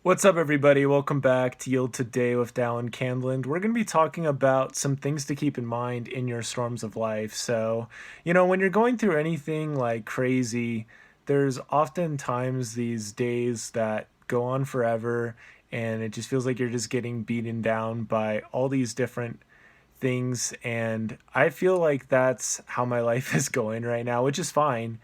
What's up, everybody? Welcome back to Yield Today with Dallin Candland. We're going to be talking about some things to keep in mind in your storms of life. When you're going through anything like crazy, there's oftentimes these days that go on forever, and it just feels like you're just getting beaten down by all these different things. And I feel like that's how my life is going right now, which is fine,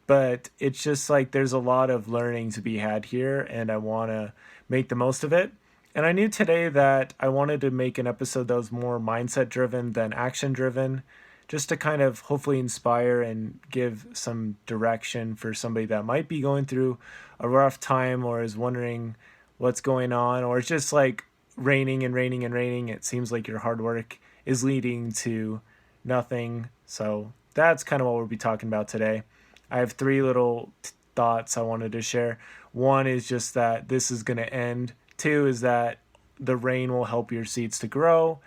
but it's just like there's a lot of learning to be had here, and I want to make the most of it. And I knew today that I wanted to make an episode that was more mindset driven than action driven, just to kind of hopefully inspire and give some direction for somebody that might be going through a rough time or is wondering what's going on, or it's just like raining and raining and raining. It seems like your hard work is leading to nothing. So that's kind of what we'll be talking about today. I have three little thoughts I wanted to share. One is just that this is going to end. Two is that the rain will help your seeds to grow.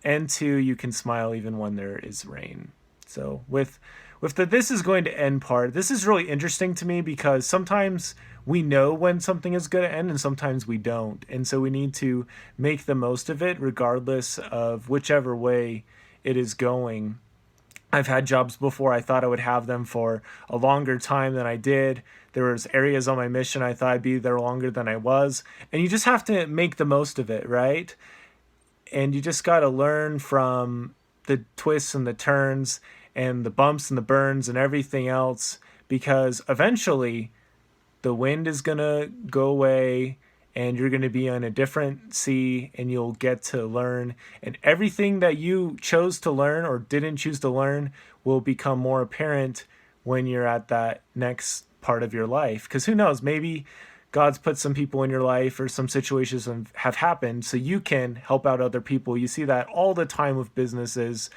And two, you can smile even when there is rain. So with the this is going to end part, this is really interesting to me because sometimes we know when something is going to end and sometimes we don't. And so we need to make the most of it regardless of whichever way it is going. I've had jobs before. I thought I would have them for a longer time than I did. There was areas on my mission I thought I'd be there longer than I was. And you just have to make the most of it, right? And you just got to learn from the twists and the turns and the bumps and the burns and everything else, because eventually the wind is going to go away and you're going to be on a different sea and you'll get to learn, and everything that you chose to learn or didn't choose to learn will become more apparent when you're at that next part of your life. Because who knows, maybe God's put some people in your life or some situations have happened so you can help out other people. You see that all the time with businesses.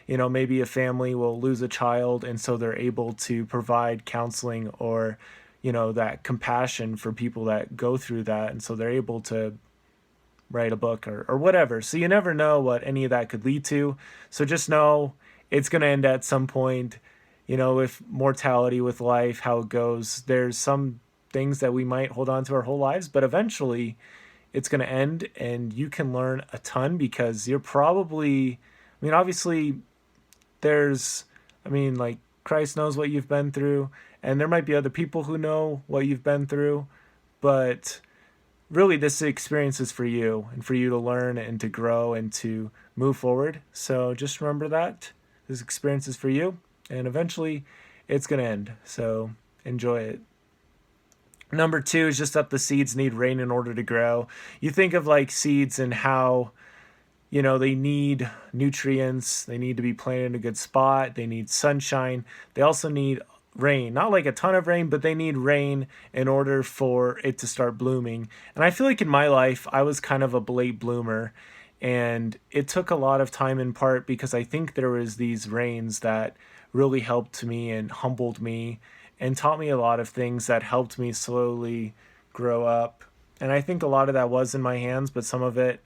Maybe a family will lose a child and so they're able to provide counseling or that compassion for people that go through that, and so they're able to write a book or whatever. So you never know what any of that could lead to. So just know it's going to end at some point. With mortality, with life, how it goes, there's some things that we might hold on to our whole lives, but eventually it's going to end and you can learn a ton because you're probably, obviously there's, like, Christ knows what you've been through, and there might be other people who know what you've been through, but really this experience is for you and for you to learn and to grow and to move forward. So just remember that this experience is for you, and eventually it's going to end. So enjoy it. Number two is just that the seeds need rain in order to grow. You think of like seeds and how they need nutrients, they need to be planted in a good spot, they need sunshine, they also need rain, not like a ton of rain, but they need rain in order for it to start blooming. And I feel like in my life I was kind of a late bloomer, and it took a lot of time, in part because I think there was these rains that really helped me and humbled me and taught me a lot of things that helped me slowly grow up. And I think a lot of that was in my hands, but some of it,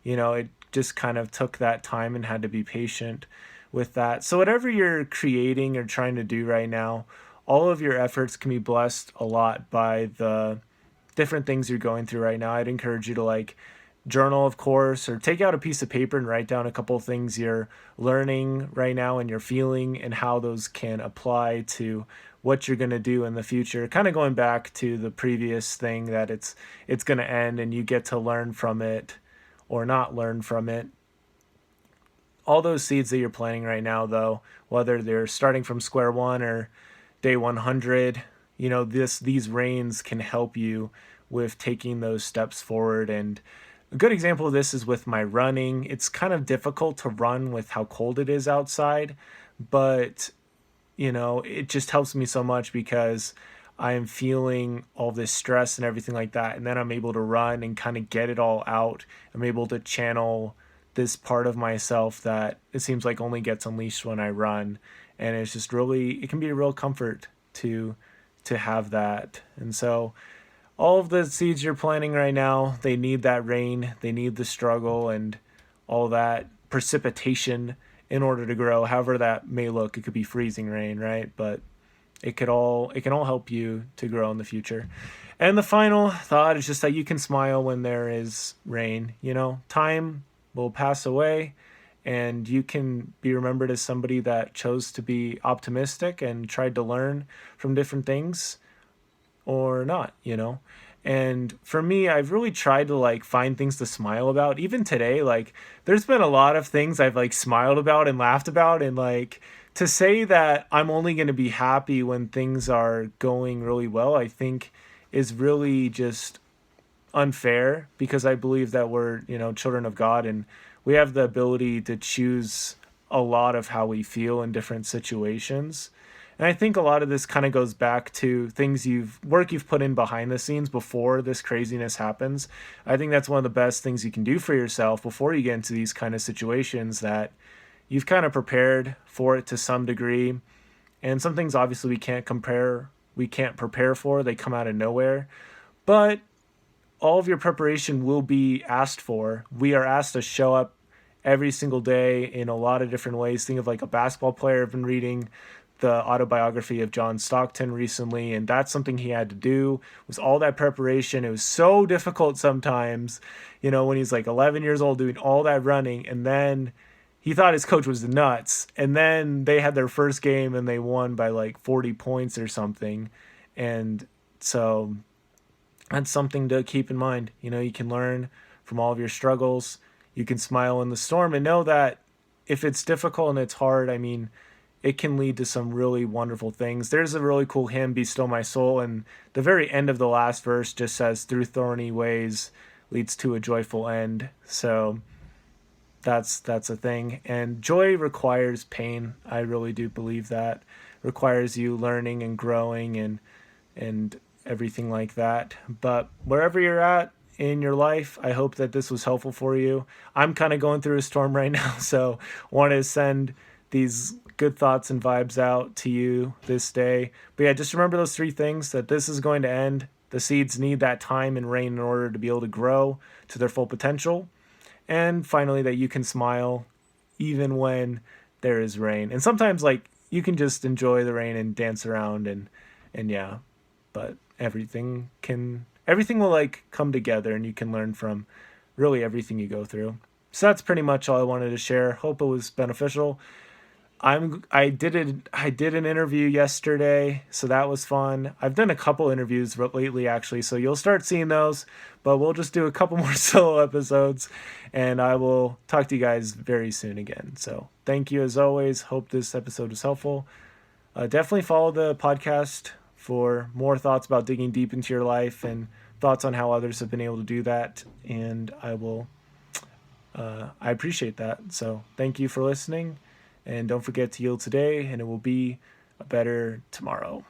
it just kind of took that time and had to be patient with that. So whatever you're creating or trying to do right now, all of your efforts can be blessed a lot by the different things you're going through right now. I'd encourage you to like journal, of course, or take out a piece of paper and write down a couple of things you're learning right now and you're feeling and how those can apply to what you're going to do in the future. Kind of going back to the previous thing that it's going to end and you get to learn from it or not learn from it. All those seeds that you're planting right now, though, whether they're starting from square one or day 100, these rains can help you with taking those steps forward. And a good example of this is with my running. It's kind of difficult to run with how cold it is outside, but it just helps me so much because I'm feeling all this stress and everything like that. And then I'm able to run and kind of get it all out. I'm able to channel this part of myself that it seems like only gets unleashed when I run. And it's just really, it can be a real comfort to have that. And so all of the seeds you're planting right now, they need that rain, they need the struggle and all that precipitation in order to grow. However that may look, it could be freezing rain, right? But it can all help you to grow in the future. And the final thought is just that you can smile when there is rain. You know, time will pass away, and you can be remembered as somebody that chose to be optimistic and tried to learn from different things or not, you know? And for me, I've really tried to like find things to smile about. Even today, like there's been a lot of things I've like smiled about and laughed about, and like to say that I'm only going to be happy when things are going really well, I think is really just unfair, because I believe that we're, you know, children of God, and we have the ability to choose a lot of how we feel in different situations. And I think a lot of this kind of goes back to things you've put in behind the scenes before this craziness happens. I think that's one of the best things you can do for yourself before you get into these kind of situations, that you've kind of prepared for it to some degree. And some things obviously we can't prepare for. They come out of nowhere. But all of your preparation will be asked for. We are asked to show up every single day in a lot of different ways. Think of like a basketball player. I've been reading the autobiography of John Stockton recently, and that's something he had to do, was all that preparation. It was so difficult sometimes, you know, when he's like 11 years old doing all that running, and then he thought his coach was nuts, and then they had their first game and they won by like 40 points or something. And so that's something to keep in mind. You know, you can learn from all of your struggles. You can smile in the storm and know that if it's difficult and it's hard, I mean, it can lead to some really wonderful things. There's a really cool hymn, Be Still My Soul, and the very end of the last verse just says, through thorny ways leads to a joyful end. So that's a thing. And joy requires pain. I really do believe that. Requires you learning and growing and everything like that. But wherever you're at in your life, I hope that this was helpful for you. I'm kind of going through a storm right now, so want to send these good thoughts and vibes out to you this day. But yeah, just remember those three things: that this is going to end. The seeds need that time and rain in order to be able to grow to their full potential. And finally, that you can smile even when there is rain. And sometimes like you can just enjoy the rain and dance around and yeah, but everything will like come together, and you can learn from really everything you go through. So that's pretty much all I wanted to share. Hope it was beneficial. I did an interview yesterday, so that was fun. I've done a couple interviews lately actually, so you'll start seeing those, but we'll just do a couple more solo episodes, and I will talk to you guys very soon again. So thank you as always. Hope this episode was helpful. Definitely follow the podcast for more thoughts about digging deep into your life and thoughts on how others have been able to do that. And I appreciate that. So thank you for listening. And don't forget to yield today, and it will be a better tomorrow.